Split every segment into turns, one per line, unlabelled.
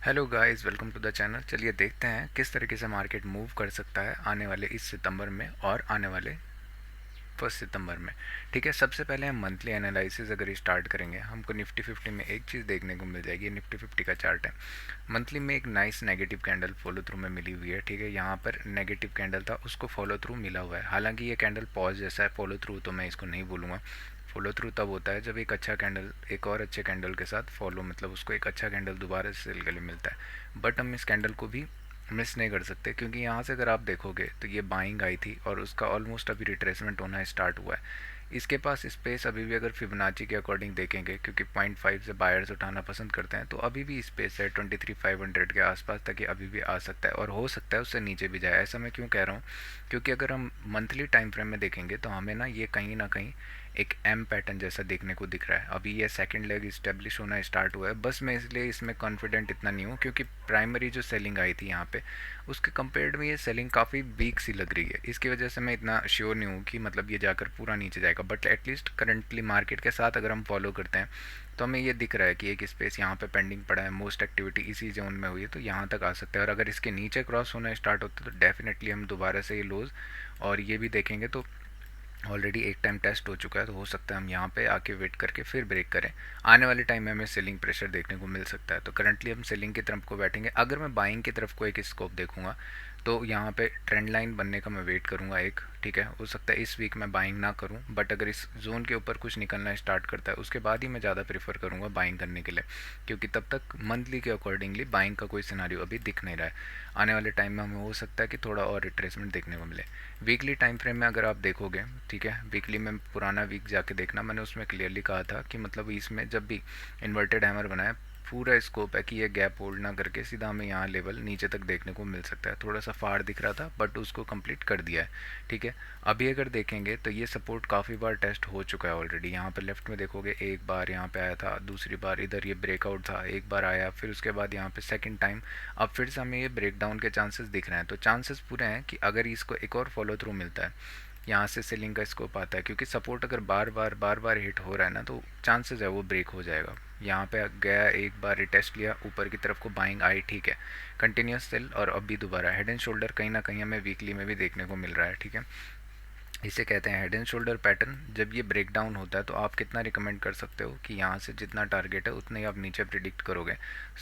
Hello guys, welcome to the channel. चलिए देखते हैं किस तरीके से मार्केट मूव कर सकता है आने वाले इस सितंबर में और आने वाले 1 सितंबर में। ठीक है, सबसे पहले हम मंथली एनालिसिस अगर स्टार्ट करेंगे, हमको निफ्टी 50 में एक चीज़ देखने को मिल जाएगी। निफ्टी 50 का चार्ट है, मंथली में एक nice negative candle follow through में मिली हुई है। ठीक है, यहाँ पर नेगेटिव कैंडल था, उसको फॉलो थ्रू मिला हुआ है। हालांकि ये कैंडल पॉज जैसा है, फॉलो थ्रू तो मैं इसको नहीं बोलूँगा। फॉलो थ्रू तब होता है जब एक अच्छा कैंडल एक और अच्छे कैंडल के साथ फॉलो, मतलब उसको एक अच्छा कैंडल दोबारा से सेल के लिए मिलता है। बट हम इस कैंडल को भी मिस नहीं कर सकते, क्योंकि यहाँ से अगर आप देखोगे तो ये बाइंग आई थी और उसका ऑलमोस्ट अभी रिट्रेसमेंट होना स्टार्ट हुआ है। इसके पास स्पेस अभी भी अगर फिबोनाची के अकॉर्डिंग देखेंगे, क्योंकि 0.5 से बायर्स उठाना पसंद करते हैं, तो अभी भी स्पेस है 23,500 के आसपास तक। ये अभी भी आ सकता है और हो सकता है उससे नीचे भी जाए। ऐसा मैं क्यों कह रहा हूँ, क्योंकि अगर हम मंथली टाइम फ्रेम में देखेंगे तो हमें ना कहीं एक एम पैटर्न जैसा देखने को दिख रहा है। अभी ये सेकंड लेग इस्टेब्लिश होना स्टार्ट हुआ है। बस मैं इसलिए इसमें कॉन्फिडेंट इतना नहीं हूँ, क्योंकि प्राइमरी जो सेलिंग आई थी यहाँ पे, उसके कंपेयर्ड में ये सेलिंग काफ़ी वीक सी लग रही है। इसकी वजह से मैं इतना श्योर नहीं हूँ कि मतलब ये जाकर पूरा नीचे जाएगा। बट एटलीस्ट करंटली मार्केट के साथ अगर हम फॉलो करते हैं तो हमें ये दिख रहा है कि एक स्पेस यहाँ पे पेंडिंग पड़ा है। मोस्ट एक्टिविटी इसी जोन में हुई है, तो यहाँ तक आ सकता है। और अगर इसके नीचे क्रॉस होना स्टार्ट होता है तो डेफिनेटली हम दोबारा से ये लोज और ये भी देखेंगे। तो ऑलरेडी एक टाइम टेस्ट हो चुका है, तो हो सकता है हम यहाँ पे आके वेट करके फिर ब्रेक करें। आने वाले टाइम में हमें सेलिंग प्रेशर देखने को मिल सकता है। तो करंटली हम सेलिंग की तरफ को बैठेंगे। अगर मैं बाइंग की तरफ को एक स्कोप देखूंगा तो यहाँ पे ट्रेंड लाइन बनने का मैं वेट करूँगा एक। ठीक है, हो सकता है इस वीक मैं बाइंग ना करूँ, बट अगर इस जोन के ऊपर कुछ निकलना स्टार्ट करता है उसके बाद ही मैं ज़्यादा प्रीफर करूँगा बाइंग करने के लिए, क्योंकि तब तक मंथली के अकॉर्डिंगली बाइंग का कोई सिनारियो अभी दिख नहीं रहा है। आने वाले टाइम में हमें हो सकता है कि थोड़ा और रिट्रेसमेंट देखने को मिले। वीकली टाइम फ्रेम में अगर आप देखोगे, ठीक है, वीकली में पुराना वीक जाके देखना, मैंने उसमें क्लियरली कहा था कि मतलब इसमें जब भी इन्वर्टेड हैमर बनाए, पूरा स्कोप है कि ये गैप होल्ड ना करके सीधा हमें यहाँ लेवल नीचे तक देखने को मिल सकता है। थोड़ा सा फाड़ दिख रहा था बट उसको कंप्लीट कर दिया है। ठीक है, अभी अगर देखेंगे तो ये सपोर्ट काफ़ी बार टेस्ट हो चुका है ऑलरेडी। यहाँ पर लेफ्ट में देखोगे एक बार यहाँ पे आया था, दूसरी बार इधर ये ब्रेकआउट था, एक बार आया, फिर उसके बाद यहाँ पे सेकंड टाइम अब फिर से हमें ये ब्रेकडाउन के चांसेस दिख रहे हैं। तो चांसेस पूरे हैं कि अगर इसको एक और फॉलो थ्रू मिलता है, यहाँ से सेलिंग का स्कोप आता है, क्योंकि सपोर्ट अगर बार बार हिट हो रहा है ना, तो चांसेस है वो ब्रेक हो जाएगा। यहाँ पे गया, एक बार रिटेस्ट लिया, ऊपर की तरफ को बाइंग आई, ठीक है, कंटिन्यूस सेल, और अब भी दोबारा हेड एंड शोल्डर कहीं ना कहीं हमें वीकली में भी देखने को मिल रहा है। ठीक है, इसे कहते हैं हेड एंड शोल्डर पैटर्न। जब ये ब्रेक डाउन होता है तो आप कितना रिकमेंड कर सकते हो कि यहाँ से जितना टारगेट है उतना ही आप नीचे प्रिडिक्ट करोगे।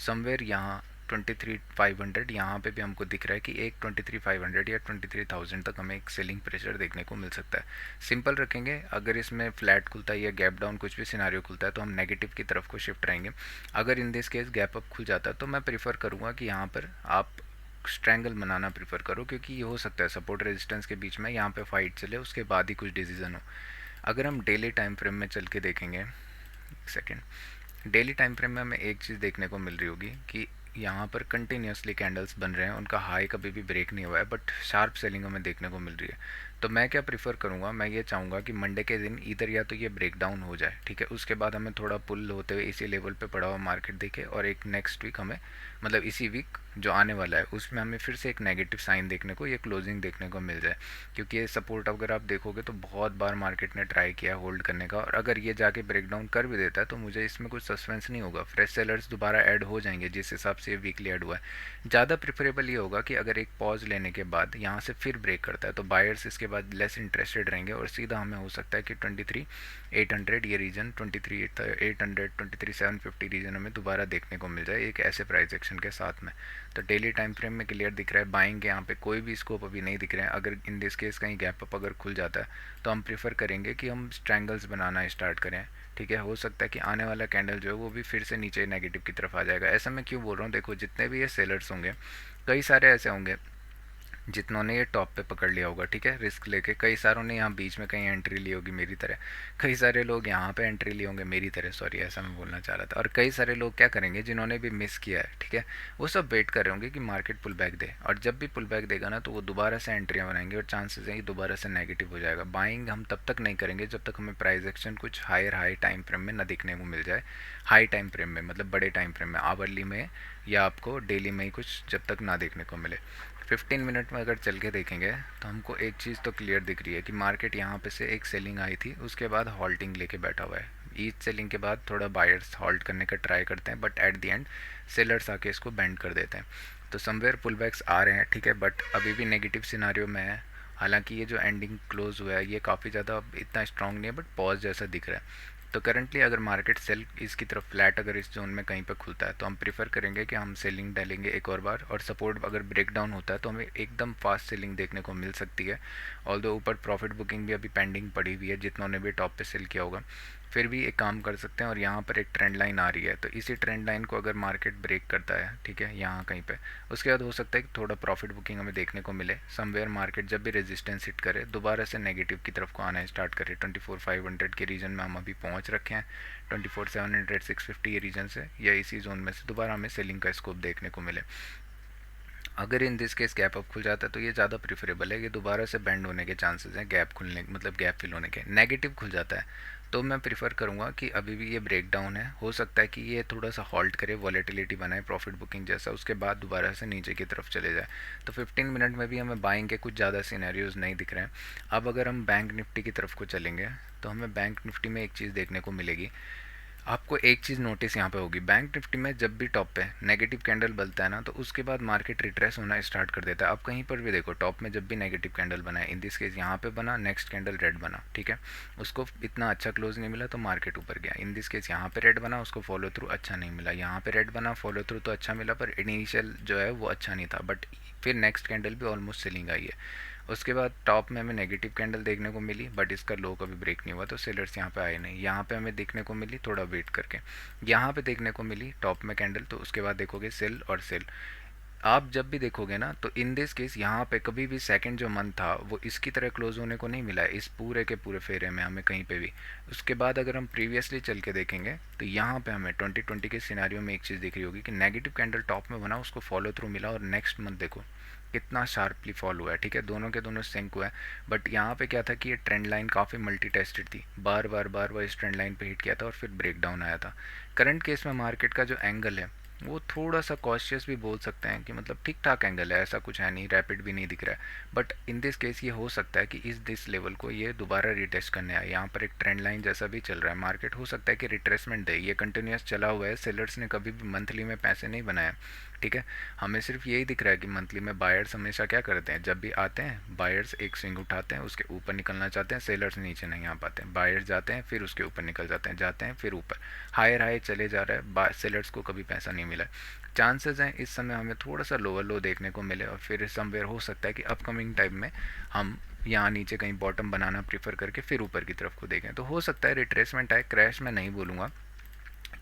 समवेयर यहाँ 23,500 यहाँ पे भी हमको दिख रहा है कि एक 23,500 या 23,000 तक हमें एक सेलिंग प्रेशर देखने को मिल सकता है। सिंपल रखेंगे, अगर इसमें फ्लैट खुलता है या गैप डाउन कुछ भी सिनारियो खुलता है तो हम नेगेटिव की तरफ को शिफ्ट रहेंगे। अगर in this case gap up खुल जाता है तो मैं प्रीफर करूँगा कि यहाँ पर आप स्ट्रैंगल बनाना प्रीफर करो, क्योंकि ये हो सकता है सपोर्ट रेजिस्टेंस के बीच में यहाँ पे फाइट चले, उसके बाद ही कुछ डिसीजन हो। अगर हम डेली टाइम फ्रेम में चल के देखेंगे, एक सेकेंड, डेली टाइम फ्रेम में हमें एक चीज़ देखने को मिल रही होगी कि यहाँ पर कंटिन्यूसली कैंडल्स बन रहे हैं, उनका हाई कभी भी ब्रेक नहीं हुआ है, बट शार्प सेलिंग हमें देखने को मिल रही है। तो मैं क्या प्रीफर करूँगा, मैं ये चाहूँगा कि मंडे के दिन इधर या तो ये ब्रेक डाउन हो जाए, ठीक है, उसके बाद हमें थोड़ा पुल होते हुए इसी लेवल पे पड़ा हुआ मार्केट दिखे, और एक नेक्स्ट वीक हमें, मतलब इसी वीक जो आने वाला है उसमें हमें फिर से एक नेगेटिव साइन देखने को, ये क्लोजिंग देखने को मिल जाए। क्योंकि ये सपोर्ट अगर आप देखोगे तो बहुत बार मार्केट ने ट्राई किया होल्ड करने का, और अगर ये जाके ब्रेक डाउन कर भी देता है तो मुझे इसमें कुछ सस्पेंस नहीं होगा, फ्रेश सेलर्स दोबारा ऐड हो जाएंगे जिस हिसाब से ये वीकली ऐड हुआ है। ज़्यादा प्रिफरेबल ये होगा कि अगर एक पॉज लेने के बाद यहाँ से फिर ब्रेक करता है तो बायर्स इसके बाद लेस इंटरेस्टेड रहेंगे, और सीधा हमें हो सकता है कि 23,800 ये रीजन, 23,800 23,750 रीजन हमें दोबारा देखने को मिल जाए एक ऐसे प्राइस एक्शन के साथ में। तो डेली टाइम फ्रेम में क्लियर दिख रहा है बाइंग के यहाँ पे कोई भी स्कोप अभी नहीं दिख रहे हैं। अगर इन दिस केस कहीं गैप अप अगर खुल जाता है तो हम प्रीफर करेंगे कि हम स्ट्रैंगल्स बनाना स्टार्ट करें। ठीक है, हो सकता है कि आने वाला कैंडल जो है वो भी फिर से नीचे नेगेटिव की तरफ आ जाएगा। ऐसा मैं क्यों बोल रहा हूँ, देखो जितने भी ये सेलर्स होंगे, कई सारे ऐसे होंगे जितनों ने ये टॉप पे पकड़ लिया होगा, ठीक है, रिस्क लेके, कई सारों ने यहाँ बीच में कहीं एंट्री ली होगी मेरी तरह, कई सारे लोग यहाँ पे एंट्री लिए होंगे मेरी तरह, सॉरी ऐसा मैं बोलना चाह रहा था। और कई सारे लोग क्या करेंगे जिन्होंने भी मिस किया है, ठीक है, वो सब वेट कर रहे होंगे कि मार्केट पुल बैक दे, और जब भी पुल बैक देगा ना तो वो दोबारा से एंट्रियाँ बनाएंगे, और चांसेस हैं कि दोबारा से नेगेटिव हो जाएगा। बाइंग हम तब तक नहीं करेंगे जब तक हमें प्राइस एक्शन कुछ हाई टाइम फ्रेम में ना दिखने को मिल जाए। हाई टाइम फ्रेम में मतलब बड़े टाइम फ्रेम में, आवरली में या आपको डेली में ही कुछ जब तक ना देखने को मिले। 15 मिनट में अगर चल के देखेंगे तो हमको एक चीज़ तो क्लियर दिख रही है कि मार्केट यहाँ पे से एक सेलिंग आई थी, उसके बाद हॉल्टिंग लेके बैठा हुआ है। ईच सेलिंग के बाद थोड़ा बायर्स हॉल्ट करने का ट्राई करते हैं, but at the end sellers आके इसको बेंड कर देते हैं। तो समवेयर पुल बैक्स आ रहे हैं, ठीक है, बट अभी भी नेगेटिव सिनारियो में है। हालांकि ये जो एंडिंग क्लोज हुआ है ये काफ़ी ज़्यादा इतना स्ट्रॉन्ग नहीं है, बट पॉज जैसा दिख रहा है। तो करंटली अगर मार्केट सेल इसकी तरफ फ्लैट अगर इस जोन में कहीं पर खुलता है तो हम प्रीफर करेंगे कि हम सेलिंग डालेंगे एक और बार, और सपोर्ट अगर ब्रेक डाउन होता है तो हमें एकदम फास्ट सेलिंग देखने को मिल सकती है। ऑल्दो ऊपर प्रॉफिट बुकिंग भी अभी पेंडिंग पड़ी हुई है जितनों ने भी टॉप पे सेल किया होगा, फिर भी एक काम कर सकते हैं। और यहाँ पर एक ट्रेंड लाइन आ रही है, तो इसी ट्रेंड लाइन को अगर मार्केट ब्रेक करता है, ठीक है, यहाँ कहीं पे, उसके बाद हो सकता है कि थोड़ा प्रॉफिट बुकिंग हमें देखने को मिले। समवेयर मार्केट जब भी रेजिस्टेंस हिट करे दोबारा से नेगेटिव की तरफ को आना स्टार्ट करे। 24,500 के रीजन में हम अभी पहुँच रखे हैं, 24,700 650 ये रीजन से, या इसी जोन में से दोबारा हमें सेलिंग का स्कोप देखने को मिले। अगर in this case gap up खुल जाता है तो ये ज़्यादा प्रीफरेबल है, ये दोबारा से बेंड होने के चांसेस हैं, गैप खुलने मतलब गैप फिल होने के। नेगेटिव खुल जाता है तो मैं प्रीफर करूँगा कि अभी भी ये ब्रेक डाउन है, हो सकता है कि ये थोड़ा सा हॉल्ट करे, वॉलेटिलिटी बनाए प्रॉफिट बुकिंग जैसा, उसके बाद दोबारा से नीचे की तरफ चले जाए। तो 15 मिनट में भी हमें बाइंग के कुछ ज़्यादा सिनेरियोज नहीं दिख रहे हैं। अब अगर हम बैंक निफ्टी की तरफ को चलेंगे तो हमें बैंक निफ्टी में एक चीज़ देखने को मिलेगी। आपको एक चीज़ नोटिस यहाँ पे होगी, बैंक निफ्टी में जब भी टॉप पे नेगेटिव कैंडल बनता है ना तो उसके बाद मार्केट रिट्रेस होना स्टार्ट कर देता है। आप कहीं पर भी देखो टॉप में जब भी नेगेटिव कैंडल बना है, इन दिस केस यहाँ पे बना, नेक्स्ट कैंडल रेड बना, ठीक है, उसको इतना अच्छा क्लोज नहीं मिला तो मार्केट ऊपर गया। इन दिस केस यहाँ पे रेड बना, उसको फॉलो थ्रू अच्छा नहीं मिला, यहाँ पे रेड बना, फॉलो थ्रू तो अच्छा मिला पर इनिशियल जो है वो अच्छा नहीं था, बट फिर नेक्स्ट कैंडल भी ऑलमोस्ट सेलिंग आई है। उसके बाद टॉप में हमें नेगेटिव कैंडल देखने को मिली, बट इसका लो कभी ब्रेक नहीं हुआ तो सेलर्स यहाँ पे आए नहीं। यहाँ पे हमें देखने को मिली थोड़ा वेट करके, यहाँ पे देखने को मिली टॉप में कैंडल, तो उसके बाद देखोगे सेल और सेल। आप जब भी देखोगे ना तो इन दिस केस यहाँ पे कभी भी सेकंड जो मंथ था वो इसकी तरह क्लोज होने को नहीं मिला है इस पूरे के पूरे फेरे में हमें कहीं पे भी। उसके बाद अगर हम प्रीवियसली चल के देखेंगे तो यहाँ पे हमें 2020 के सिनारियो में एक चीज़ दिख रही होगी कि नेगेटिव कैंडल टॉप में बना, उसको फॉलो थ्रू मिला, और नेक्स्ट मंथ देखो कितना शार्पली फॉल हुआ है, ठीक है, दोनों के दोनों सिंक हुआ है। बट यहाँ पे क्या था कि ये ट्रेंड लाइन काफ़ी मल्टी टेस्टेड थी, बार बार इस ट्रेंड लाइन पे हिट किया था और फिर ब्रेक डाउन आया था। करंट केस में मार्केट का जो एंगल है वो थोड़ा सा कॉशियस भी बोल सकते हैं कि मतलब ठीक ठाक एंगल है, ऐसा कुछ है नहीं, रैपिड भी नहीं दिख रहा है। बट इन दिस केस ये हो सकता है कि इस दिस लेवल को ये दोबारा रिटेस्ट करने आए। यहाँ पर एक ट्रेंड लाइन जैसा भी चल रहा है, मार्केट हो सकता है कि रिट्रेसमेंट दे, ये कंटिन्यूस चला हुआ है, सेलर्स ने कभी भी मंथली में पैसे नहीं बनाए, ठीक है। हमें सिर्फ यही दिख रहा है कि मंथली में बायर्स हमेशा क्या करते हैं, जब भी आते हैं बायर्स एक स्विंग उठाते हैं, उसके ऊपर निकलना चाहते हैं, सेलर्स नीचे नहीं आ पाते हैं, बायर्स जाते हैं फिर उसके ऊपर निकल जाते हैं, जाते हैं फिर ऊपर, हायर हाई चले जा रहा है, सेलर्स को कभी पैसा नहीं मिला। चांसेस हैं इस समय हमें थोड़ा सा लोअर लो देखने को मिले, और फिर समवेयर हो सकता है कि अपकमिंग टाइम में हम यहाँ नीचे कहीं बॉटम बनाना प्रीफर करके फिर ऊपर की तरफ को देखें। तो हो सकता है रिट्रेसमेंट आए, क्रैश मैं नहीं बोलूँगा,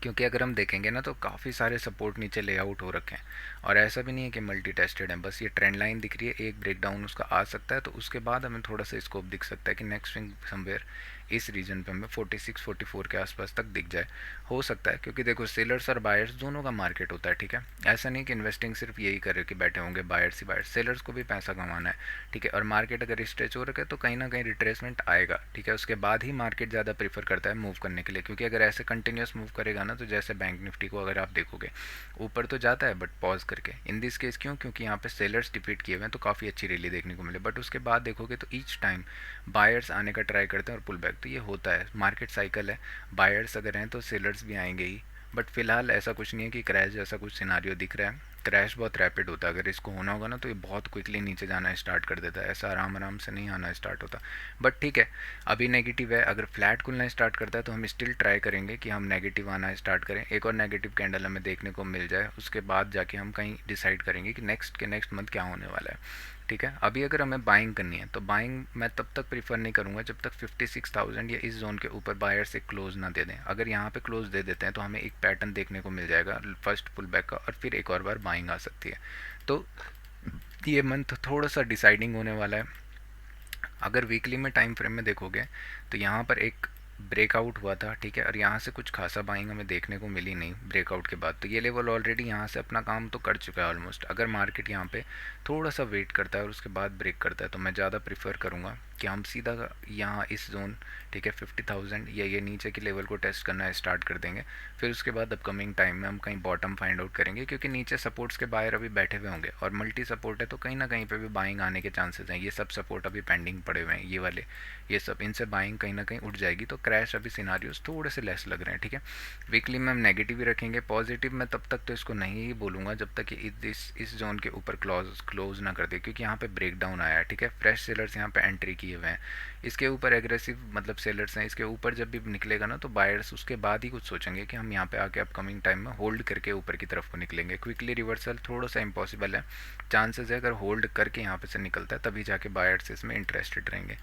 क्योंकि अगर हम देखेंगे ना तो काफ़ी सारे सपोर्ट नीचे लेआउट हो रखे हैं, और ऐसा भी नहीं है कि मल्टी टेस्टेड है, बस ये ट्रेंड लाइन दिख रही है, एक ब्रेकडाउन उसका आ सकता है तो उसके बाद हमें थोड़ा सा स्कोप दिख सकता है कि नेक्स्ट स्विंग समवेयर इस रीजन पे हमें 46-44 के आसपास तक दिख जाए, हो सकता है। क्योंकि देखो सेलर्स और बायर्स दोनों का मार्केट होता है, ठीक है, ऐसा नहीं कि इन्वेस्टिंग सिर्फ यही कर के बैठे होंगे बायर्स ही बायर्स, सेलर्स को भी पैसा कमाना है, ठीक है। और मार्केट अगर स्ट्रेच हो रखा है तो कहीं ना कहीं रिट्रेसमेंट आएगा, ठीक है, उसके बाद ही मार्केट ज़्यादा प्रीफर करता है मूव करने के लिए, क्योंकि अगर ऐसे कंटिन्यूस मूव करेगा ना तो जैसे बैंक निफ्टी को अगर आप देखोगे ऊपर तो जाता है बट पॉज करके, इन दिस केस क्यों, क्योंकि यहाँ पे सेलर्स डिफीट किए हुए हैं तो काफ़ी अच्छी रैली देखने को मिले, बट उसके बाद देखोगे तो ईच टाइम बायर्स आने का ट्राई करते हैं और पुल बैक, तो ये होता है, मार्केट साइकिल है, बायर्स अगर हैं तो सेलर्स भी आएंगे ही। बट फिलहाल ऐसा कुछ नहीं है कि क्रैश जैसा कुछ सिनारियो दिख रहा है, क्रैश बहुत रैपिड होता है, अगर इसको होना होगा ना तो ये बहुत क्विकली नीचे जाना स्टार्ट कर देता है, ऐसा आराम आराम से नहीं आना स्टार्ट होता। बट ठीक है, अभी नेगेटिव है, अगर फ्लैट खुलना स्टार्ट करता है तो हम स्टिल ट्राई करेंगे कि हम नेगेटिव आना स्टार्ट करें, एक और नेगेटिव कैंडल हमें देखने को मिल जाए, उसके बाद जाके हम कहीं डिसाइड करेंगे कि नेक्स्ट मंथ क्या होने वाला है, ठीक है। अभी अगर हमें बाइंग करनी है तो बाइंग मैं तब तक प्रीफर नहीं करूँगा जब तक 56,000 या इस जोन के ऊपर बायर से क्लोज ना दे दें। अगर यहाँ पे क्लोज दे देते हैं तो हमें एक पैटर्न देखने को मिल जाएगा फर्स्ट पुल बैक का, और फिर एक और बार बाइंग आ सकती है। तो ये मंथ थोड़ा सा डिसाइडिंग होने वाला है। अगर वीकली में टाइम फ्रेम में देखोगे तो यहाँ पर एक ब्रेकआउट हुआ था, ठीक है, और यहाँ से कुछ खासा बाइंग हमें देखने को मिली नहीं ब्रेकआउट के बाद, तो ये लेवल ऑलरेडी यहाँ से अपना काम तो कर चुका है ऑलमोस्ट। अगर मार्केट यहाँ पे थोड़ा सा वेट करता है और उसके बाद ब्रेक करता है तो मैं ज़्यादा प्रीफर करूँगा कि हम सीधा यहाँ इस जोन, ठीक है, 50,000 या ये नीचे के लेवल को टेस्ट करना स्टार्ट कर देंगे। फिर उसके बाद अपकमिंग टाइम में हम कहीं बॉटम फाइंड आउट करेंगे, क्योंकि नीचे सपोर्ट्स के बायर अभी बैठे हुए होंगे और मल्टी सपोर्ट है, तो कहीं ना कहीं पे भी बाइंग आने के चांसेस हैं। ये सब सपोर्ट अभी पेंडिंग पड़े हुए हैं, ये वाले, ये सब, इनसे बाइंग कहीं ना कहीं उठ जाएगी। तो क्रैश अभी सिनारियोज थोड़े से लेस लग रहे हैं, ठीक है। वीकली में हम नेगेटिव ही रखेंगे। पॉजिटिव में तब तक तो इसको नहीं ही बोलूँगा जब तक कि इस जोन के ऊपर क्लोज ना कर दे, क्योंकि यहाँ पे ब्रेक डाउन आया है, ठीक है। फ्रेश सेलर्स यहाँ पे एंट्री किए हुए हैं, इसके ऊपर एग्रेसिव मतलब सेलर्स हैं। इसके ऊपर जब भी निकलेगा ना, तो बायर्स उसके बाद ही कुछ सोचेंगे कि हम यहाँ पे आके अपकमिंग टाइम में होल्ड करके ऊपर की तरफ को निकलेंगे। क्विकली रिवर्सल थोड़ा सा इम्पॉसिबल है, चांसेस है अगर होल्ड करके यहाँ पे से निकलता है तभी जाके बायर्स इसमें इंटरेस्टेड रहेंगे,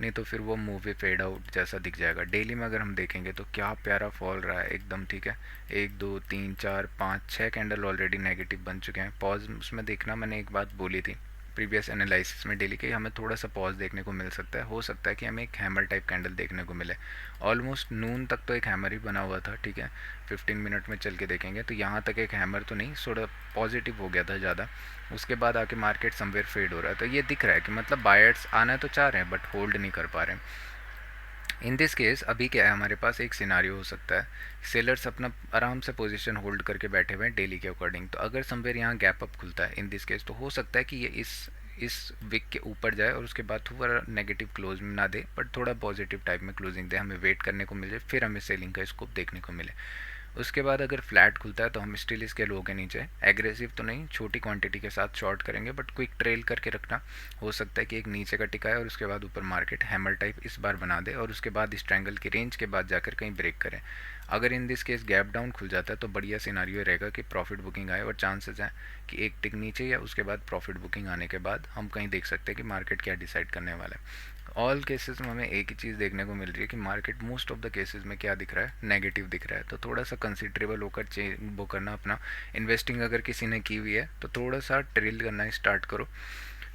नहीं तो फिर वो मूवी फेड आउट जैसा दिख जाएगा। डेली में अगर हम देखेंगे तो क्या प्यारा फॉल रहा है एकदम, ठीक है। 1 2 3 4 5 6 कैंडल ऑलरेडी नेगेटिव बन चुके हैं। पॉज उसमें देखना, मैंने एक बात बोली थी प्रीवियस एनालिसिस में डेली के, हमें थोड़ा सा पॉज देखने को मिल सकता है। हो सकता है कि हमें एक हैमर टाइप कैंडल देखने को मिले। ऑलमोस्ट नून तक तो एक हैमर ही बना हुआ था, ठीक है। 15 मिनट में चल के देखेंगे तो यहाँ तक एक हैमर तो नहीं, थोड़ा पॉजिटिव हो गया था ज़्यादा। उसके बाद आके मार्केट समवेयर फेड हो रहा है। तो ये दिख रहा है कि मतलब बायर्स आना तो चाह रहे हैं बट होल्ड नहीं कर पा रहे हैं। इन दिस केस अभी क्या है, हमारे पास एक सिनारियो हो सकता है, सेलर्स अपना आराम से पोजीशन होल्ड करके बैठे हुए हैं डेली के अकॉर्डिंग। तो अगर समवेयर यहाँ गैप अप खुलता है इन दिस केस, तो हो सकता है कि ये इस विक के ऊपर जाए और उसके बाद थोड़ा नेगेटिव क्लोज ना दे, बट थोड़ा पॉजिटिव टाइप में क्लोजिंग दे, हमें वेट करने को मिल जाए, फिर हमें सेलिंग का स्कोप देखने को मिले। उसके बाद अगर फ्लैट खुलता है तो हम स्टिल इसके लो के नीचे एग्रेसिव तो नहीं, छोटी क्वांटिटी के साथ शॉर्ट करेंगे, बट क्विक ट्रेल करके रखना। हो सकता है कि एक नीचे का टिका है और उसके बाद ऊपर मार्केट हैमर टाइप इस बार बना दे और उसके बाद इस ट्रायंगल की रेंज के बाद जाकर कहीं ब्रेक करें। अगर in this case gap down खुल जाता है तो बढ़िया सिनारियो रहेगा कि प्रॉफिट बुकिंग आए, और चांसेस हैं कि एक टिक नीचे या उसके बाद प्रॉफिट बुकिंग आने के बाद हम कहीं देख सकते हैं कि मार्केट क्या डिसाइड करने वाला है। ऑल केसेस में हमें एक ही चीज़ देखने को मिल रही है कि market most of the cases में क्या दिख रहा है, नेगेटिव दिख रहा है। तो थोड़ा सा कंसिडरेबल होकर वो करना अपना इन्वेस्टिंग, अगर किसी ने की हुई है तो थोड़ा सा ट्रेल करना स्टार्ट करो।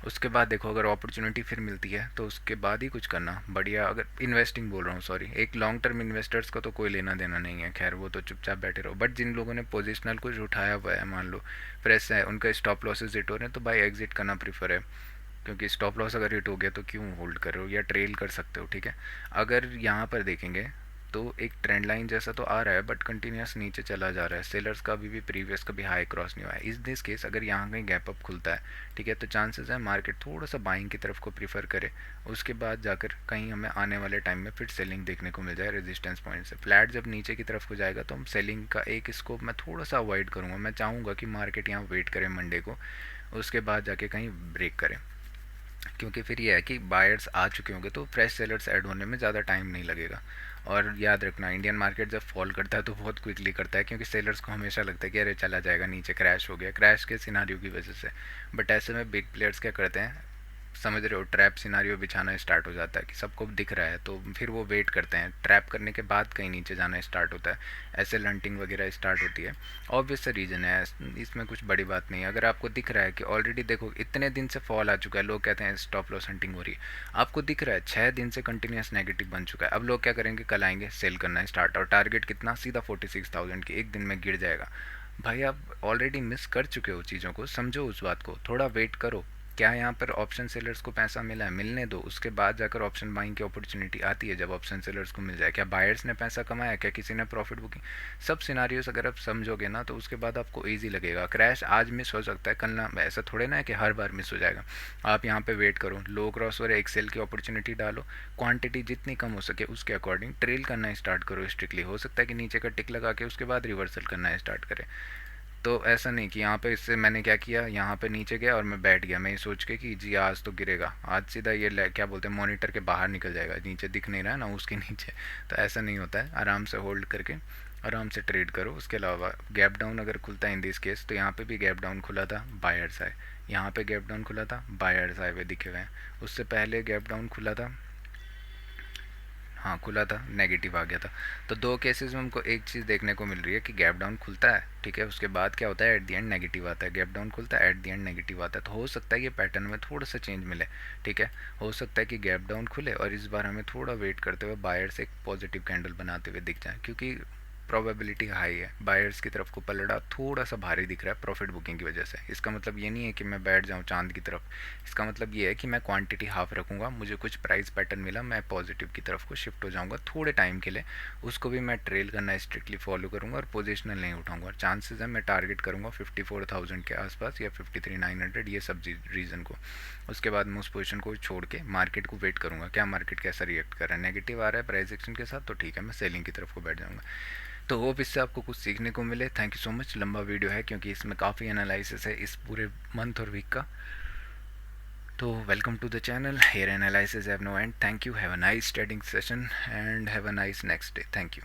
उसके बाद देखो अगर अपॉर्चुनिटी फिर मिलती है तो उसके बाद ही कुछ करना बढ़िया। अगर इन्वेस्टिंग बोल रहा हूँ, सॉरी, एक लॉन्ग टर्म इन्वेस्टर्स को तो कोई लेना देना नहीं है, खैर वो तो चुपचाप बैठे रहो। बट जिन लोगों ने पोजिशनल कुछ उठाया हुआ है, मान लो फ्रेश है, उनका स्टॉप लॉसेज हिट हो रहे हैं, तो बाई एग्जिट करना प्रीफर है, क्योंकि स्टॉप लॉस अगर हिट हो गया तो क्यों होल्ड कर रहे हो, या ट्रेल कर सकते हो, ठीक है। अगर यहाँ पर देखेंगे तो एक ट्रेंड लाइन जैसा तो आ रहा है बट कंटिन्यूस नीचे चला जा रहा है। सेलर्स का भी प्रीवियस कभी हाई क्रॉस नहीं हुआ है। इस दिस केस अगर यहाँ कहीं गैप अप खुलता है, ठीक है, तो चांसेस है मार्केट थोड़ा सा बाइंग की तरफ को प्रीफर करे, उसके बाद जाकर कहीं हमें आने वाले टाइम में फिर सेलिंग देखने को मिल जाए रेजिस्टेंस पॉइंट से। फ्लैट जब नीचे की तरफ को जाएगा तो हम सेलिंग का एक स्कोप मैं थोड़ा सा अवॉइड करूँगा। मैं चाहूँगा कि मार्केट यहाँ वेट करे मंडे को, उसके बाद जाके कहीं ब्रेक करें, क्योंकि फिर ये है कि बायर्स आ चुके होंगे तो फ्रेश सेलर्स ऐड होने में ज़्यादा टाइम नहीं लगेगा। और याद रखना, इंडियन मार्केट जब फॉल करता है तो बहुत क्विकली करता है, क्योंकि सेलर्स को हमेशा लगता है कि अरे चला जाएगा नीचे, क्रैश हो गया, क्रैश के सिनारियो की वजह से। बट ऐसे में बिग प्लेयर्स क्या करते हैं, समझ रहे हो, ट्रैप सिनारियो बिछाना स्टार्ट हो जाता है कि सबको दिख रहा है, तो फिर वो वेट करते हैं, ट्रैप करने के बाद कहीं नीचे जाना स्टार्ट होता है, ऐसे लंटिंग वगैरह स्टार्ट होती है। ऑब्वियस सा रीज़न है, इसमें कुछ बड़ी बात नहीं है। अगर आपको दिख रहा है कि ऑलरेडी देखो इतने दिन से फॉल आ चुका है, लोग कहते हैं स्टॉप लॉस हंटिंग हो रही है, आपको दिख रहा है 6 दिन से कंटिन्यूस नेगेटिव बन चुका है। अब लोग क्या करेंगे, कल आएंगे सेल करना स्टार्ट, और टारगेट कितना, सीधा 46,000 की एक दिन में गिर जाएगा। भाई आप ऑलरेडी मिस कर चुके हो चीज़ों को, समझो उस बात को, थोड़ा वेट करो। क्या यहाँ पर ऑप्शन सेलर्स को पैसा मिला है, मिलने दो, उसके बाद जाकर ऑप्शन बाइंग की अपॉर्चुनिटी आती है जब ऑप्शन सेलर्स को मिल जाए। क्या बायर्स ने पैसा कमाया, क्या किसी ने प्रॉफिट बुकिंग, सब सिनारियोस अगर आप समझोगे ना तो उसके बाद आपको ईजी लगेगा। क्रैश आज मिस हो सकता है, कल ना, ऐसा थोड़े ना है कि हर बार मिस हो जाएगा। आप यहाँ पे वेट करो, लो क्रॉस और एक सेल की अपॉर्चुनिटी डालो, क्वांटिटी जितनी कम हो सके उसके अकॉर्डिंग ट्रेल करना स्टार्ट करो स्ट्रिक्टली। हो सकता है कि नीचे का टिक लगा के उसके बाद रिवर्सल करना स्टार्ट करें। तो ऐसा नहीं कि यहाँ पे इससे मैंने क्या किया, यहाँ पे नीचे गया और मैं बैठ गया, मैं ये सोच के कि जी आज तो गिरेगा, आज सीधा ये क्या बोलते हैं, मॉनिटर के बाहर निकल जाएगा, नीचे दिख नहीं रहा है ना उसके नीचे। तो ऐसा नहीं होता है, आराम से होल्ड करके आराम से ट्रेड करो। उसके अलावा गैप डाउन अगर खुलता है इन दिस केस, तो यहाँ पे भी गैप डाउन खुला था, बायर्स आए, यहाँ पे गैप डाउन खुला था, बायर्स आए हुए दिखे हुए हैं। उससे पहले गैप डाउन खुला था, हाँ खुला था, नेगेटिव आ गया था। तो दो केसेस में हमको एक चीज़ देखने को मिल रही है कि गैप डाउन खुलता है, ठीक है, उसके बाद क्या होता है, एट द एंड नेगेटिव आता है। गैप डाउन खुलता है, एट द एंड नेगेटिव आता है। तो हो सकता है कि पैटर्न में थोड़ा सा चेंज मिले, ठीक है। हो सकता है कि गैप डाउन खुले और इस बार हमें थोड़ा वेट करते हुए बायर्स एक पॉजिटिव कैंडल बनाते हुए दिख जाए, क्योंकि प्रोबेबिलिटी हाई है, बायर्स की तरफ को पलड़ा थोड़ा सा भारी दिख रहा है प्रॉफिट बुकिंग की वजह से। इसका मतलब ये नहीं है कि मैं बैठ जाऊँ चांद की तरफ, इसका मतलब ये है कि मैं क्वांटिटी हाफ रखूँगा, मुझे कुछ प्राइस पैटर्न मिला, मैं पॉजिटिव की तरफ को शिफ्ट हो जाऊँगा थोड़े टाइम के लिए, उसको भी मैं ट्रेल करना स्ट्रिक्टली फॉलो करूँगा और पोजिशनल नहीं उठाऊँगा। और चांसेस है मैं टारगेट करूँगा 54,000 के आसपास या 53,900, ये सब रीज़न को। उसके बाद मैं उस पोजीशन को छोड़ के मार्केट को वेट करूँगा, क्या मार्केट कैसा रिएक्ट कर रहा है, नेगेटिव आ रहा है प्राइस एक्शन के साथ तो ठीक है, मैं सेलिंग की तरफ को बैठ जाऊँगा। तो होप इससे आपको कुछ सीखने को मिले। Thank you so much. लंबा वीडियो है क्योंकि इसमें काफ़ी एनालिसिस है इस पूरे मंथ और वीक का। तो welcome to the channel, here analysis have no end. Thank you, have a nice trading session and have a nice next day. Thank you.